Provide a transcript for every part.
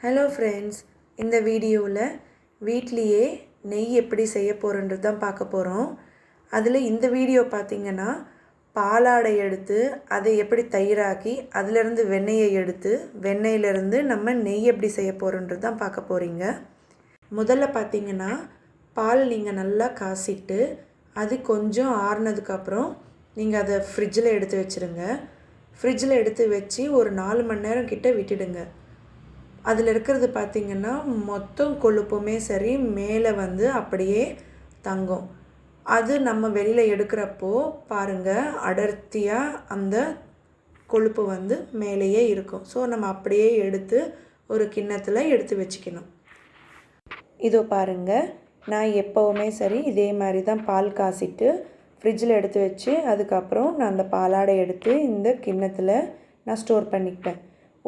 Hello friends, இந்த வீடியோவில் வீட்லேயே நெய் எப்படி செய்ய போகிறோன்றது தான் பார்க்க போகிறோம். அதில் இந்த வீடியோ பார்த்திங்கன்னா பாலாடை எடுத்து அதை எப்படி தயிராக்கி அதிலிருந்து வெண்ணெயை எடுத்து வெண்ணெயிலேருந்து நம்ம நெய் எப்படி செய்ய போகிறோன்றது தான் பார்க்க போகிறீங்க. முதல்ல பார்த்திங்கன்னா பால் நீங்கள் நல்லா காசிட்டு அது கொஞ்சம் ஆறுனதுக்கப்புறம் நீங்கள் அதை ஃப்ரிட்ஜில் எடுத்து வச்சுருங்க. ஃப்ரிட்ஜில் எடுத்து வச்சு ஒரு 4 மணி நேரம் கிட்ட விட்டுடுங்க. அதில் இருக்கிறது பார்த்திங்கன்னா மொத்தம் கொழுப்புமே சரி மேலே அப்படியே தங்கும். அது நம்ம வெளியில் எடுக்கிறப்போ பாருங்கள் அடர்த்தியாக அந்த கொழுப்பு மேலேயே இருக்கும். ஸோ நம்ம அப்படியே எடுத்து ஒரு கிண்ணத்தில் எடுத்து வச்சுக்கணும். இதோ பாருங்கள், நான் எப்போவுமே சரி இதே மாதிரி தான் பால் காசிட்டு ஃப்ரிட்ஜில் எடுத்து வச்சு அதுக்கப்புறம் நான் அந்த பாலாடை எடுத்து இந்த கிண்ணத்தில் நான் ஸ்டோர் பண்ணிக்கிட்டேன்.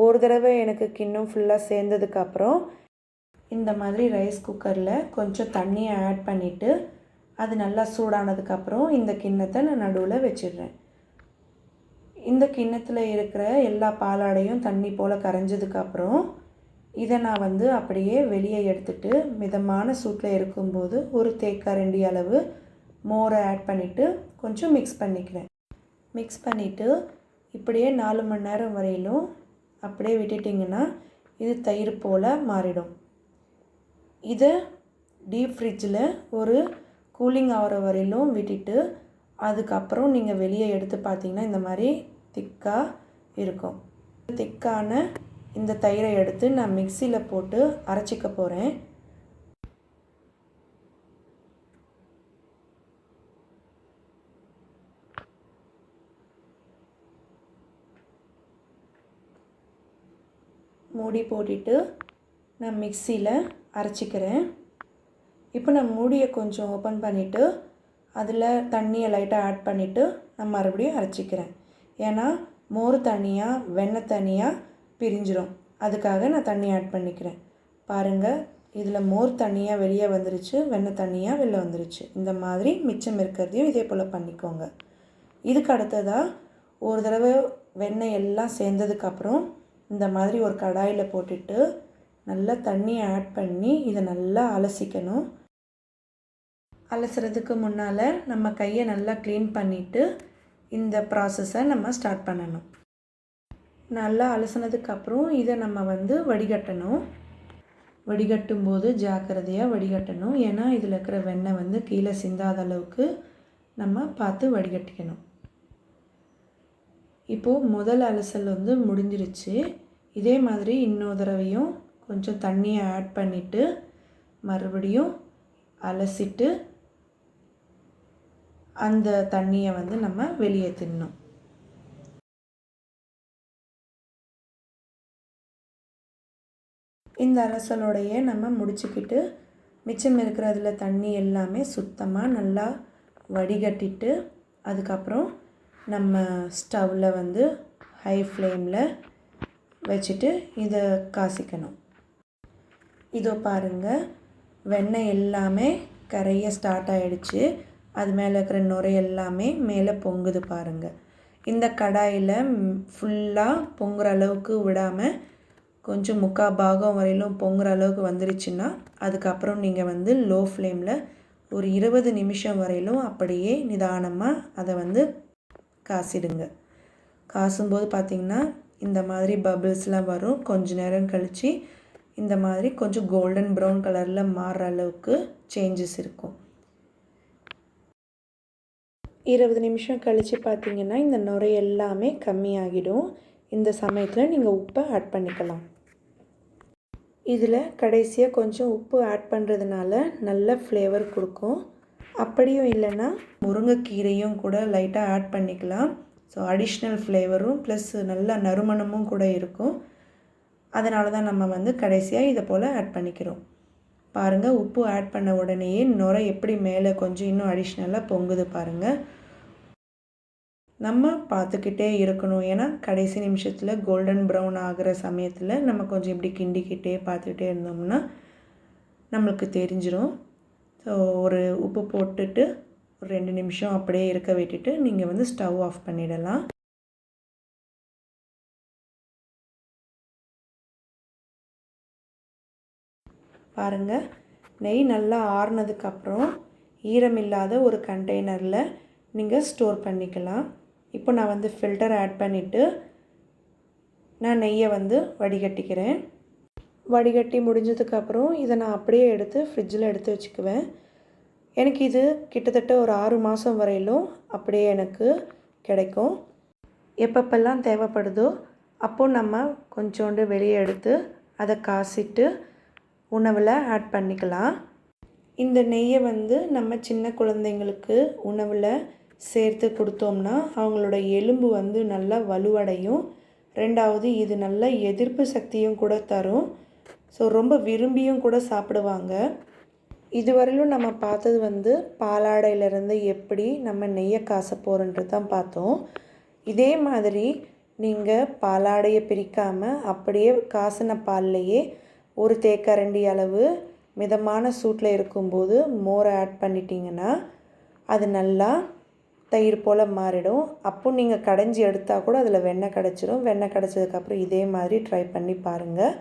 ஒரு தடவை எனக்கு கிண்ணம் ஃபுல்லாக சேர்ந்ததுக்கப்புறம் இந்த மாதிரி ரைஸ் குக்கரில் கொஞ்சம் தண்ணியை ஆட் பண்ணிவிட்டு அது நல்லா சூடானதுக்கப்புறம் இந்த கிண்ணத்தை நான் நடுவில் வச்சிடுறேன். இந்த கிண்ணத்தில் இருக்கிற எல்லா பாலாடையும் தண்ணி போல் கரைஞ்சதுக்கப்புறம் இதை நான் அப்படியே வெளியே எடுத்துகிட்டு மிதமான சூட்டில் இருக்கும்போது ஒரு தேக்கரண்டி அளவு மோரை ஆட் பண்ணிவிட்டு கொஞ்சம் மிக்ஸ் பண்ணிக்கிறேன். மிக்ஸ் பண்ணிவிட்டு இப்படியே 4 மணி நேரம் வரையிலும் அப்படியே விட்டுட்டிங்கன்னா இது தயிர் போல் மாறிடும். இதை டீப் ஃப்ரிட்ஜில் ஒரு கூலிங் ஆகிற வரையிலும் விட்டுட்டு அதுக்கப்புறம் நீங்கள் வெளியே எடுத்து பார்த்தீங்கன்னா இந்த மாதிரி திக்காக இருக்கும். திக்கான இந்த தயிரை எடுத்து நான் மிக்சியில் போட்டு அரைச்சிக்க போகிறேன். மூடி போட்டுட்டு நான் மிக்சியில் அரைச்சிக்கிறேன். இப்போ நான் மூடியை கொஞ்சம் ஓப்பன் பண்ணிவிட்டு அதில் தண்ணியை லைட்டாக ஆட் பண்ணிவிட்டு நான் மறுபடியும் அரைச்சிக்கிறேன். ஏன்னா மோர் தனியாக வெண்ணெய் தனியாக பிரிஞ்சிடும், அதுக்காக நான் தண்ணி ஆட் பண்ணிக்கிறேன். பாருங்கள், இதில் மோர் தனியாக வெளியே வந்துருச்சு, வெண்ணெய் தனியாக வெளில வந்துருச்சு. இந்த மாதிரி மிச்சம் இருக்கிறதையும் இதே போல் பண்ணிக்கோங்க. இதுக்கு அடுத்ததாக ஒரு தடவை வெண்ணெய் எல்லாம் சேர்ந்ததுக்கப்புறம் இந்த மாதிரி ஒரு கடாயில் போட்டுட்டு நல்லா தண்ணியை ஆட் பண்ணி இதை நல்லா அலசிக்கணும். அலசுறதுக்கு முன்னால் நம்ம கையை நல்லா க்ளீன் பண்ணிவிட்டு இந்த ப்ராசஸை நம்ம ஸ்டார்ட் பண்ணணும். நல்லா அலசினதுக்கப்புறம் இதை நம்ம வடிகட்டணும். வடிகட்டும் போது ஜாக்கிரதையாக வடிகட்டணும். ஏன்னா இதில் இருக்கிற வெண்ணெய் கீழே சிந்தாத அளவுக்கு நம்ம பார்த்து வடிகட்டிக்கணும். இப்போது முதல் அலசல் முடிஞ்சிருச்சு. இதே மாதிரி இன்னொரு தடவையும் கொஞ்சம் தண்ணியை ஆட் பண்ணிவிட்டு மறுபடியும் அலசிட்டு அந்த தண்ணியை நம்ம வெளியேற்றணும். இந்த அலசலோடையே நம்ம முடிச்சுக்கிட்டு மிச்சம் இருக்கிறதுல தண்ணி எல்லாமே சுத்தமாக நல்லா வடிகட்டிட்டு அதுக்கப்புறம் நம்ம ஸ்டவ்வில் ஹை ஃப்ளேமில் வச்சுட்டு இதை காசிக்கணும். இதோ பாருங்கள், வெண்ணெய் எல்லாமே கரைய ஸ்டார்ட் ஆகிடுச்சு. அது மேலே இருக்கிற நுரை எல்லாமே மேலே பொங்குது பாருங்கள். இந்த கடாயில் ஃபுல்லாக பொங்குற அளவுக்கு விடாமல் கொஞ்சம் 3/4 பாகம் வரையிலும் பொங்குற அளவுக்கு வந்துருச்சுன்னா அதுக்கப்புறம் நீங்கள் லோ ஃப்ளேமில் ஒரு 20 நிமிஷம் வரையிலும் அப்படியே நிதானமாக அதை காசிடுங்க. காசும்போது பார்த்திங்கன்னா இந்த மாதிரி பபிள்ஸ்லாம் வரும். கொஞ்ச நேரம் கழித்து இந்த மாதிரி கொஞ்சம் கோல்டன் ப்ரௌன் கலரில் மாறுற அளவுக்கு சேஞ்சஸ் இருக்கும். 20 நிமிஷம் கழித்து பார்த்திங்கன்னா இந்த நுரை எல்லாமே கம்மியாகிடும். இந்த சமயத்தில் நீங்கள் உப்பை ஆட் பண்ணிக்கலாம். இதில் கடைசியாக கொஞ்சம் உப்பு ஆட் பண்ணுறதுனால நல்ல ஃப்ளேவர் கொடுக்கும். அப்படியும் இல்லைன்னா முருங்கைக்கீரையும் கூட லைட்டாக ஆட் பண்ணிக்கலாம். ஸோ அடிஷ்னல் ஃப்ளேவரும் ப்ளஸ் நல்ல நறுமணமும் கூட இருக்கும். அதனால தான் நம்ம கடைசியாக இதை போல் ஆட் பண்ணிக்கிறோம். பாருங்கள், உப்பு ஆட் பண்ண உடனேயே நுரை எப்படி மேலே கொஞ்சம் இன்னும் அடிஷ்னலாக பொங்குது பாருங்கள். நம்ம பார்த்துக்கிட்டே இருக்கணும். ஏன்னா கடைசி நிமிஷத்தில் கோல்டன் ப்ரௌன் ஆகிற சமயத்தில் நம்ம கொஞ்சம் இப்படி கிண்டிக்கிட்டே பார்த்துக்கிட்டே இருந்தோம்னா நம்மளுக்கு தெரிஞ்சிடும். ஸோ ஒரு உப்பு போட்டுட்டு ஒரு 2 நிமிஷம் அப்படியே இருக்க விட்டுட்டு நீங்கள் ஸ்டவ் ஆஃப் பண்ணிடலாம். பாருங்கள், நெய் நல்லா ஆறுனதுக்கப்புறம் ஈரமில்லாத ஒரு கண்டெய்னரில் நீங்கள் ஸ்டோர் பண்ணிக்கலாம். இப்போ நான் ஃபில்டர் ஆட் பண்ணிவிட்டு நான் நெய்யை வடிகட்டிக்கிறேன். வடிகட்டி முடிஞ்சதுக்கப்புறம் இதை நான் அப்படியே எடுத்து ஃப்ரிட்ஜில் எடுத்து வச்சுக்குவேன். எனக்கு இது கிட்டத்தட்ட ஒரு 6 மாதம் வரையிலும் அப்படியே எனக்கு கிடைக்கும். எப்பப்பெல்லாம் தேவைப்படுதோ அப்போது நம்ம கொஞ்சோண்டு வெளியே எடுத்து அதை காசிட்டு உணவில் ஆட் பண்ணிக்கலாம். இந்த நெய்யை நம்ம சின்ன குழந்தைங்களுக்கு உணவில் சேர்த்து கொடுத்தோம்னா அவங்களோட எலும்பு நல்லா வலுவடையும். ரெண்டாவது இது நல்ல எதிர்ப்பு சக்தியும் கூட தரும். ஸோ ரொம்ப விரும்பியும் கூட சாப்பிடுவாங்க. இதுவரையிலும் நம்ம பார்த்தது பாலாடையிலேருந்து எப்படி நம்ம நெய்யை காச போகிறோன்றது தான் பார்த்தோம். இதே மாதிரி நீங்கள் பாலாடையை பிரிக்காமல் அப்படியே காசின பால்லையே ஒரு தேக்கரண்டி அளவு மிதமான சூட்டில் இருக்கும்போது மோரை ஆட் பண்ணிட்டீங்கன்னா அது நல்லா தயிர் போல் மாறிடும். அப்போ நீங்கள் கடைஞ்சி எடுத்தால் கூட அதில் வெண்ணெய் கிடச்சிரும். வெண்ணெய் கிடச்சதுக்கப்புறம் இதே மாதிரி ட்ரை பண்ணி பாருங்கள்.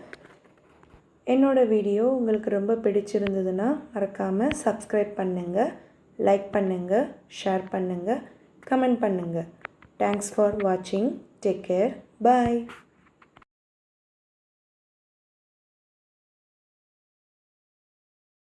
என்னோடய வீடியோ உங்களுக்கு ரொம்ப பிடிச்சிருந்ததுன்னா மறக்காமல் சப்ஸ்கிரைப் பண்ணுங்கள், லைக் பண்ணுங்கள், ஷேர் பண்ணுங்கள், கமெண்ட் பண்ணுங்கள். தேங்க்ஸ் ஃபார் வாட்சிங். Take care. பாய்.